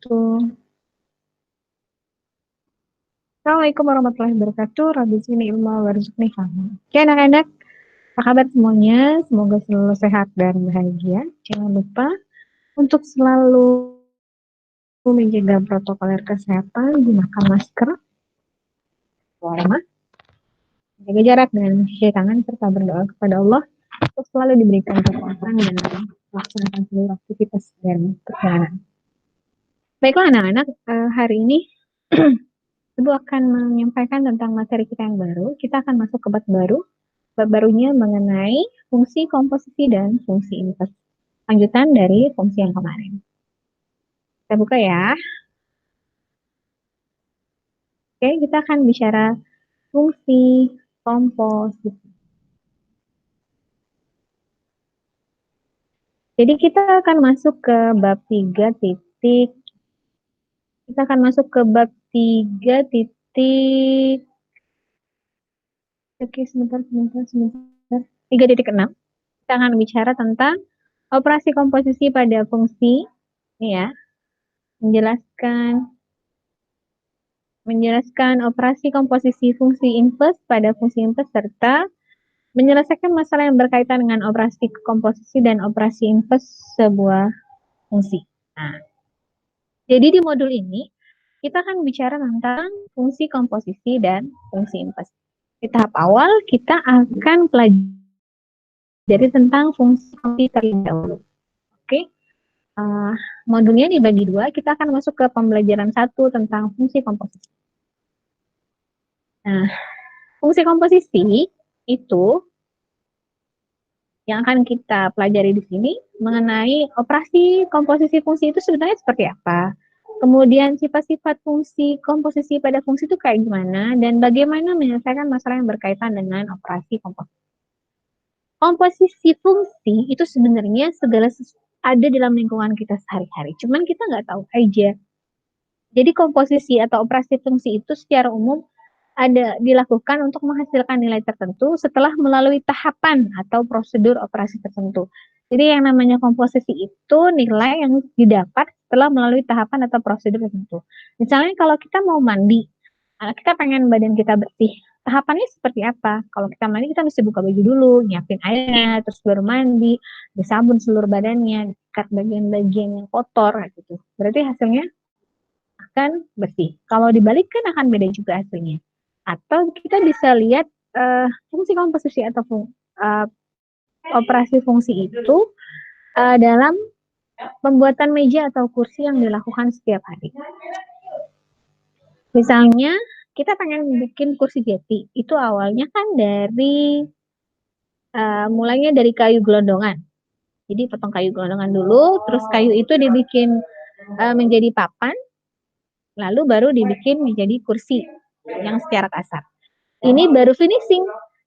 wabarakatuh. Assalamualaikum warahmatullahi wabarakatuh. Rabbi sini ilmu warzuqni fahmi. Oke anak-anak, apa kabar semuanya? Semoga selalu sehat dan bahagia. Jangan lupa untuk selalu menjaga protokol kesehatan, gunakan masker, keluar rumah, jaga jarak dan mencuci tangan, serta berdoa kepada Allah untuk selalu diberikan kekuatan dan melaksanakan seluruh aktivitas dan perjalanan. Baiklah anak-anak, hari ini Ibu akan menyampaikan tentang materi kita yang baru. Kita akan masuk ke bab baru. Bab barunya mengenai fungsi komposisi dan fungsi inverse. Lanjutan dari fungsi yang kemarin. Kita buka ya. Oke, kita akan bicara fungsi komposisi. Jadi kita akan masuk ke bab 3 titik. Kita akan masuk ke bab 3 titik. Oke, sebentar. 3.6. Kita akan bicara tentang operasi komposisi pada fungsi. Ini ya. Menjelaskan operasi komposisi fungsi inverse pada fungsi inverse serta menyelesaikan masalah yang berkaitan dengan operasi komposisi dan operasi inverse sebuah fungsi. Nah, jadi di modul ini kita akan bicara tentang fungsi komposisi dan fungsi inverse. Di tahap awal kita akan pelajari tentang fungsi terlebih dahulu. Oke. Modulnya dibagi dua, kita akan masuk ke pembelajaran 1 tentang fungsi komposisi. Nah, fungsi komposisi itu yang akan kita pelajari di sini mengenai operasi komposisi fungsi itu sebenarnya seperti apa. Kemudian sifat-sifat fungsi komposisi pada fungsi itu kayak gimana dan bagaimana menyelesaikan masalah yang berkaitan dengan operasi komposisi. Komposisi fungsi itu sebenarnya segala ada dalam lingkungan kita sehari-hari. Cuman kita nggak tahu aja. Jadi komposisi atau operasi fungsi itu secara umum dilakukan untuk menghasilkan nilai tertentu setelah melalui tahapan atau prosedur operasi tertentu. Jadi yang namanya komposisi itu nilai yang didapat setelah melalui tahapan atau prosedur tertentu. Misalnya kalau kita mau mandi, kita pengen badan kita bersih. Tahapannya seperti apa? Kalau kita mandi, kita mesti buka baju dulu, nyiapin airnya, terus baru mandi, disabun seluruh badannya, dikat bagian-bagian yang kotor, gitu. Berarti hasilnya akan bersih. Kalau dibalikkan akan beda juga hasilnya. Atau kita bisa lihat fungsi komposisi atau operasi fungsi itu dalam pembuatan meja atau kursi yang dilakukan setiap hari. Misalnya kita pengen bikin kursi jati, itu awalnya kan dari mulainya dari kayu gelondongan. Jadi potong kayu gelondongan dulu, terus kayu itu dibikin menjadi papan, lalu baru dibikin menjadi kursi yang secara kasar. Ini baru finishing.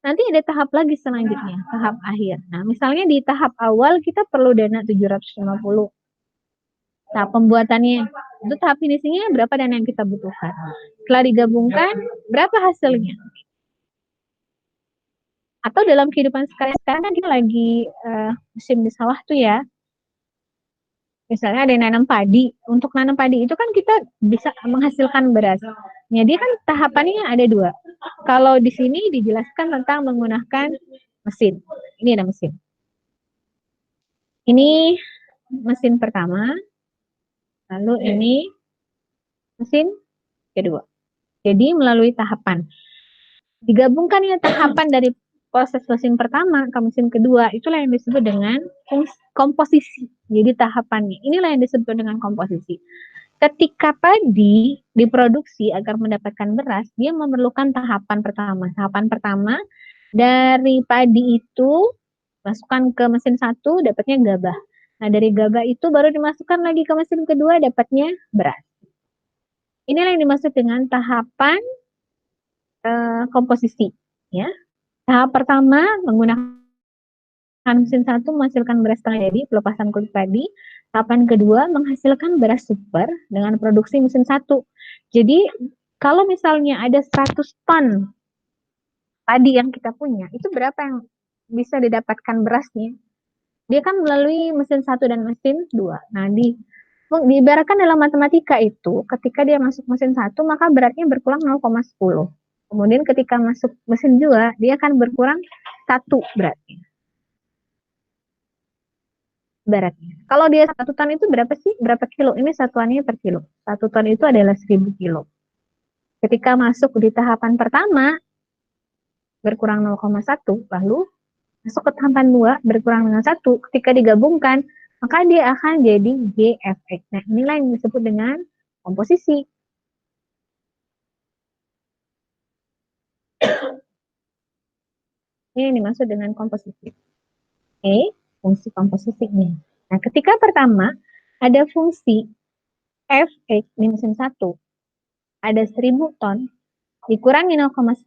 Nanti ada tahap lagi selanjutnya, tahap akhir. Nah, misalnya di tahap awal kita perlu dana 750. Tahap pembuatannya, itu tahap finishingnya berapa dana yang kita butuhkan. Setelah digabungkan, berapa hasilnya? Atau dalam kehidupan sekarang kan kita lagi musim di sawah tuh ya. Misalnya ada yang nanam padi. Untuk nanam padi itu kan kita bisa menghasilkan beras. Jadi kan tahapannya ada dua. Kalau di sini dijelaskan tentang menggunakan mesin. Ini ada mesin. Ini mesin pertama. Lalu ini mesin kedua. Jadi melalui tahapan. Digabungkannya tahapan dari proses mesin pertama ke mesin kedua, itulah yang disebut dengan komposisi. Jadi tahapannya, inilah yang disebut dengan komposisi. Ketika padi diproduksi agar mendapatkan beras, dia memerlukan tahapan pertama. Tahapan pertama dari padi itu masukkan ke mesin satu, dapatnya gabah. Nah, dari gabah itu baru dimasukkan lagi ke mesin kedua, dapatnya beras. Inilah yang dimaksud dengan tahapan komposisi. Ya, tahap pertama menggunakan mesin satu menghasilkan beras setengah jadi, pelepasan kulit padi. Tahapan kedua menghasilkan beras super dengan produksi mesin satu. Jadi kalau misalnya ada 100 ton padi yang kita punya, itu berapa yang bisa didapatkan berasnya? Dia kan melalui mesin satu dan mesin dua. Nah, di Diibaratkan dalam matematika itu, ketika dia masuk mesin 1, maka beratnya berkurang 0,10. Kemudian ketika masuk mesin 2, dia akan berkurang 1 beratnya. Beratnya. Kalau dia 1 ton itu berapa sih? Berapa kilo? Ini satuannya per kilo. 1 ton itu adalah 1000 kilo. Ketika masuk di tahapan pertama, berkurang 0,1, lalu masuk ke tahapan 2, berkurang dengan 1. Ketika digabungkan, maka dia akan jadi GFX. Nah, inilah yang disebut dengan komposisi. Ini yang dimaksud dengan komposisi. Fungsi komposisinya. Nah, ketika pertama ada fungsi Fx di mesin 1, ada 1000 ton, dikurangi 0,10,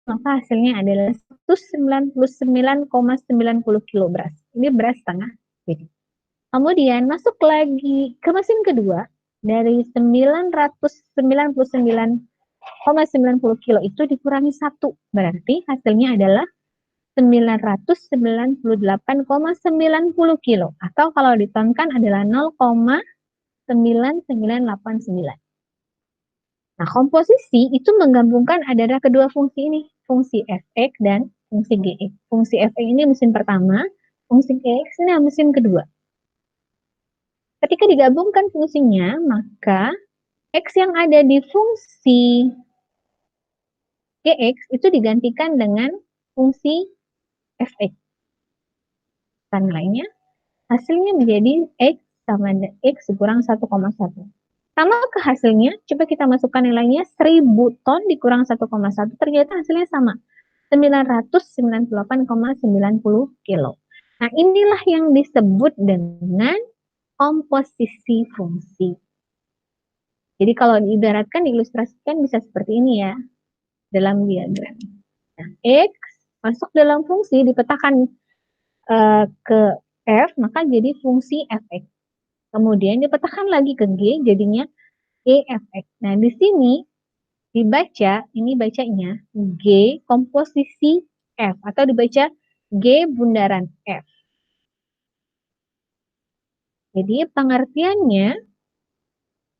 maka hasilnya adalah 199,90 kilo beras. Ini beras setengah. Jadi, kemudian masuk lagi ke mesin kedua, dari 999,90 kilo itu dikurangi 1, berarti hasilnya adalah 998,90 kilo, atau kalau ditonkan adalah 0,9989. Nah, komposisi itu menggabungkan adalah kedua fungsi ini, fungsi Fx dan fungsi Gx. Fungsi Fx ini mesin pertama, fungsi Gx ini mesin kedua. Ketika digabungkan fungsinya, maka X yang ada di fungsi Gx itu digantikan dengan fungsi Fx. Dan lainnya, hasilnya menjadi X sama X kurang 1,1. Sama ke hasilnya, coba kita masukkan nilainya 1000 ton dikurang 1,1, ternyata hasilnya sama, 998,90 kilo. Nah, inilah yang disebut dengan komposisi fungsi. Jadi kalau diibaratkan, diilustrasikan bisa seperti ini ya, dalam diagram. Nah, X masuk dalam fungsi, dipetakan ke F, maka jadi fungsi Fx. Kemudian dipetakan lagi ke G, jadinya GFX. Nah, di sini dibaca, ini bacanya G komposisi F, atau dibaca G bundaran F. Jadi pengertiannya,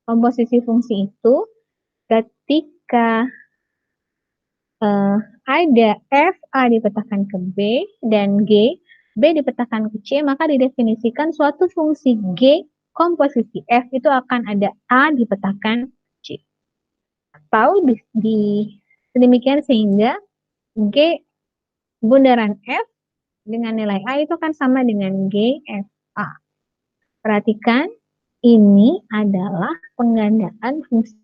komposisi fungsi itu ketika ada F, A dipetakan ke B, dan G, B dipetakan ke C, maka didefinisikan suatu fungsi G komposisi F itu akan ada A dipetakan C. Atau sedemikian sehingga G bundaran F dengan nilai A itu akan sama dengan GFA. Perhatikan, ini adalah penggandaan fungsi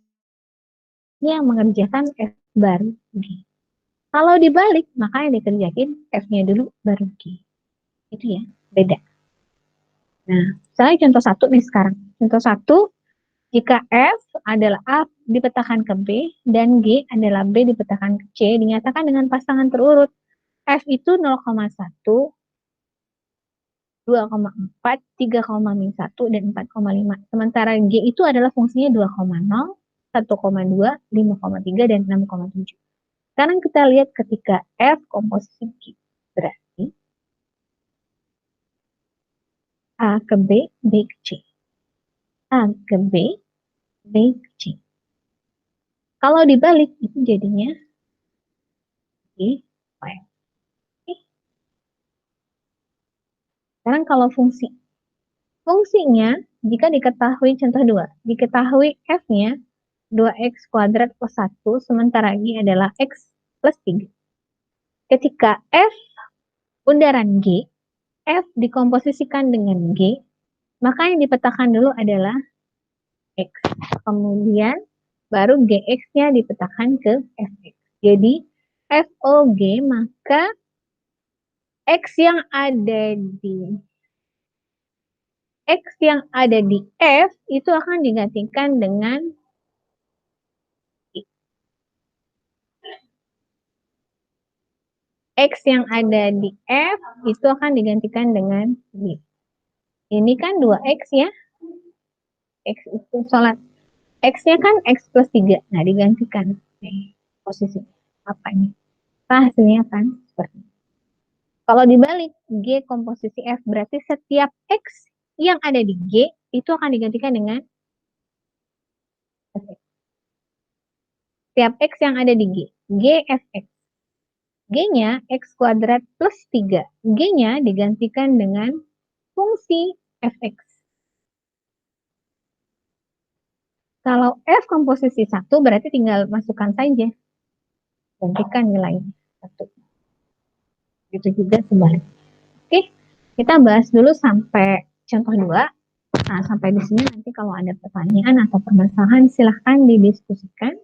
yang mengerjakan F baru G. Kalau dibalik, maka yang dikerjakin F-nya dulu baru G. Itu ya, beda. Nah, misalnya contoh 1 nih sekarang. Contoh 1, jika F adalah A dipetakan ke B, dan G adalah B dipetakan ke C, dinyatakan dengan pasangan terurut. F itu 0,1, 2,4, 3,1, dan 4,5. Sementara G itu adalah fungsinya 2,0, 1,2, 5,3, dan 6,7. Sekarang kita lihat ketika F komposisi G. Berarti A ke B, B ke C. A ke B, B ke C. Kalau dibalik, itu jadinya G, Y. Sekarang kalau fungsinya, jika diketahui contoh 2, diketahui F-nya 2x kuadrat plus 1, sementara G adalah x plus 3. Ketika F bundaran G, F dikomposisikan dengan G, maka yang dipetakan dulu adalah X. Kemudian baru GX-nya dipetakan ke Fx. Jadi FOG, maka X yang ada di F itu akan digantikan dengan X yang ada di F itu akan digantikan dengan B. Ini kan 2X ya. X itu X-nya kan X plus 3. Nah, digantikan. Posisi apa ini? Nah, hasilnya kan seperti ini. Kalau dibalik, G komposisi F berarti setiap X yang ada di G itu akan digantikan dengan fx. Setiap x yang ada di G. G fx. G-nya x kuadrat plus 3. G-nya digantikan dengan fungsi fx. Kalau f komposisi 1 berarti tinggal masukkan saja. Gantikan nilainya 1. Itu juga sebaliknya. Oke, kita bahas dulu sampai contoh 2. Nah, sampai di sini nanti kalau ada pertanyaan atau permasalahan silahkan didiskusikan.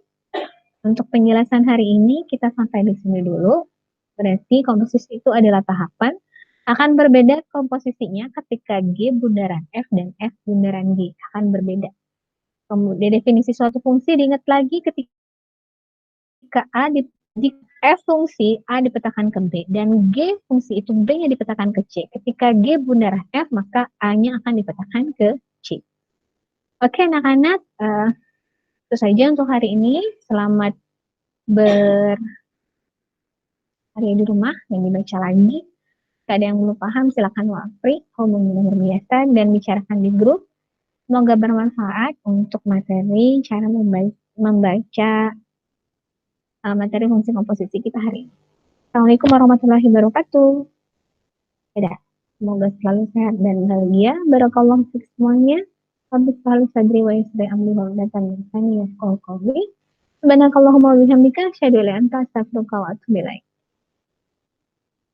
Untuk penjelasan hari ini kita sampai di sini dulu. Berarti komposisi itu adalah tahapan. Akan berbeda komposisinya ketika G bundaran F dan F bundaran G. Akan berbeda. Kemudian definisi suatu fungsi diingat lagi ketika F fungsi A dipetakan ke B dan G fungsi itu B-nya dipetakan ke C. Ketika G bundaran F maka A-nya akan dipetakan ke C. Oke anak-anak, itu saja untuk hari ini. Selamat berkarya di rumah dan dibaca lagi. Jika ada yang belum paham, silakan wafri, hubungi nomor biasa dan bicarakan di grup. Semoga bermanfaat untuk materi cara membaca materi fungsi komposisi kita hari ini. Assalamualaikum warahmatullahi wabarakatuh. Dadah. Semoga selalu sehat dan bahagia. Barakallahu fiik semuanya. Habis selalu sadri wa yasri amri wa udatan lisani yafqahu qawli. Subhanakallahumma wa bihamdika asyhadu an la ilaha illa anta astaghfiruka wa atubu ilaik.